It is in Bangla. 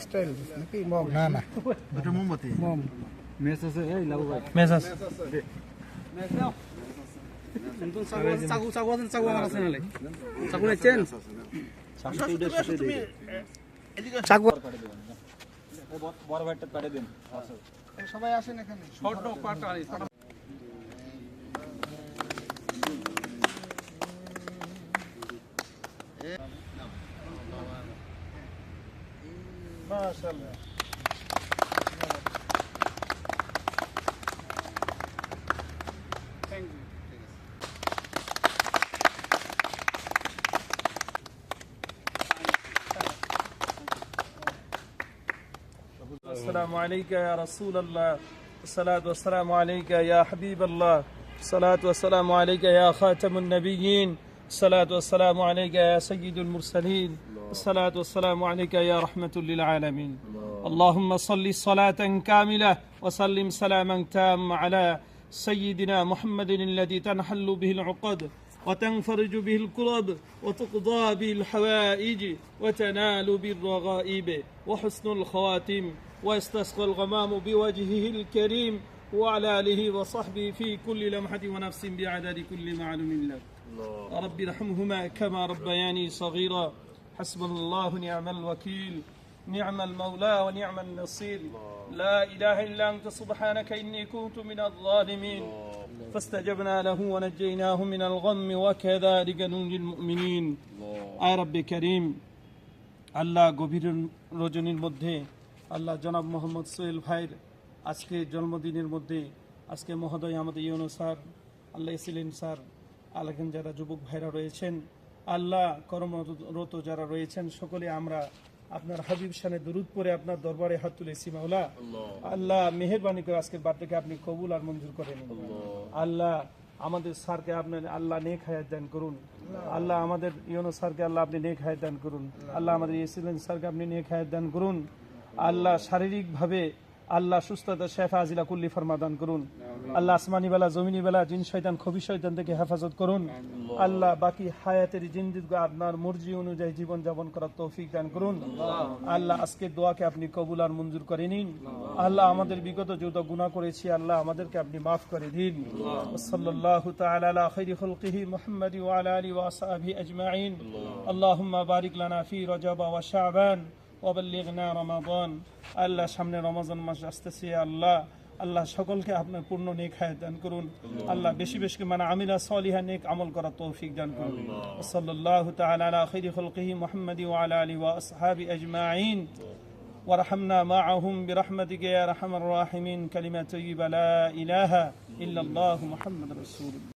স্টাইল নাকি মগ না না এটা মোমবাতি মম মেস আছে এই লাউ ভাই মেজাজ মেস দাও নতুন চাকু আমার আছে নালে চাকু নেছেন চাকু বড় ভাইটা কাটে দেন সবাই আসেন এখানে শর্ট পাটা মাশাআল্লাহ থ্যাংক ইউ السلام عليك يا رسول الله الصلاة والسلام عليك يا حبيب الله الصلاة والسلام عليك يا خاتم النبيين الصلاة والسلام عليك يا سيد المرسلين الصلاة والسلام عليك يا رحمة للعالمين اللهم صل صلاة كاملة وسلم سلاما تاما على سيدنا محمد الذي تنحل به العقد وتنفرج به الكرب وتقضى به الحوائج وتنال به الرغائب وحسن الخواتم ويستسقى الغمام بوجهه الكريم وعلى آله وصحبه في كل لمحة ونفس بعدد كل معلوم لك رب ارحمهما كما ربياني صغيرا حسبنا الله نعم الوكيل نعم المولى ونعم النصير لا إله إلا أنت سبحانك إني كنت من الظالمين فاستجبنا له ونجيناه من الغم وكذلك ننجي المؤمنين আয় রব্বে করিম আল্লাহ গভীর রজনীর মধ্যে আল্লাহ জনাব মোহাম্মদ সোহেল ভাইয়ের আজকে জন্মদিনের মধ্যে আজকে মহোদয় আমাদের ইউনো স্যার আল্লাহ এসিলেন স্যার আলাকেন যারা যুবক ভাইরা রয়েছেন আল্লাহ কর্মরত যারা রয়েছেন সকলে আমরা আপনার হাবিব শানে দুরুদ পড়ে আপনার দরবারে হাত তুলেছি মাওলা আল্লাহ মেহেরবানি করে আজকের বার্থডেকে আপনি কবুল আর মঞ্জুর করেন আল্লাহ আমাদের স্যারকে আপনি আল্লাহ নেক হায়াত দান করুন আল্লাহ আমাদের ইউনো স্যারকে আল্লাহ আপনি নেক হায়াত দান করুন আল্লাহ আমাদের এসিলেন স্যারকে আপনি নেক হায়াত দান করুন আল্লাহ শারীরিকভাবে আল্লাহ সুস্থতা শেফা আজিলা কুল্লি ফরমা দান করুন আল্লাহ আসমানি বেলা জমিনি বেলা জিন শয়তান খবি শয়তান থেকে হেফাজত করুন আল্লাহ বাকি হায়াতের জিন্দিগি আপনার মর্জি অনুযায়ী জীবন যাপন করার তৌফিক দান করুন আল্লাহ আজকে দোয়াকে আপনি কবুল আর মঞ্জুর করে নিন আল্লাহ আমাদের বিগত যত গুনাহ করেছি আল্লাহ আমাদেরকে আপনি মাফ করে দিন সাল্লাল্লাহু তাআলা আলা খাইরি খালকিহি মুহাম্মাদ ওয়া আলা আলিহি ওয়া আসহাবিহি আজমাইন আল্লাহুম্মা বারিক লানা ফি রজব ওয়া শাবান وبلغنا رمضان আল্লাহ সামনে রমজান মাস আসতেছে আল্লাহ আল্লাহ সকলকে আপনার পূর্ণ নেক হায়াত দান করুন আল্লাহ বেশি বেশি মানে আমিলা সালিহা নেক আমল করার তৌফিক দান করুন সাল্লাল্লাহু তাআলা আলা খাইরি খালকিহি মুহাম্মাদ ওয়া আলা আলিহি ওয়া আসহাবি আজমাইন وارحمنا معهم برحمتك يا ارحم الراحمين كلمة طيبة لا اله الا الله محمد رسول الله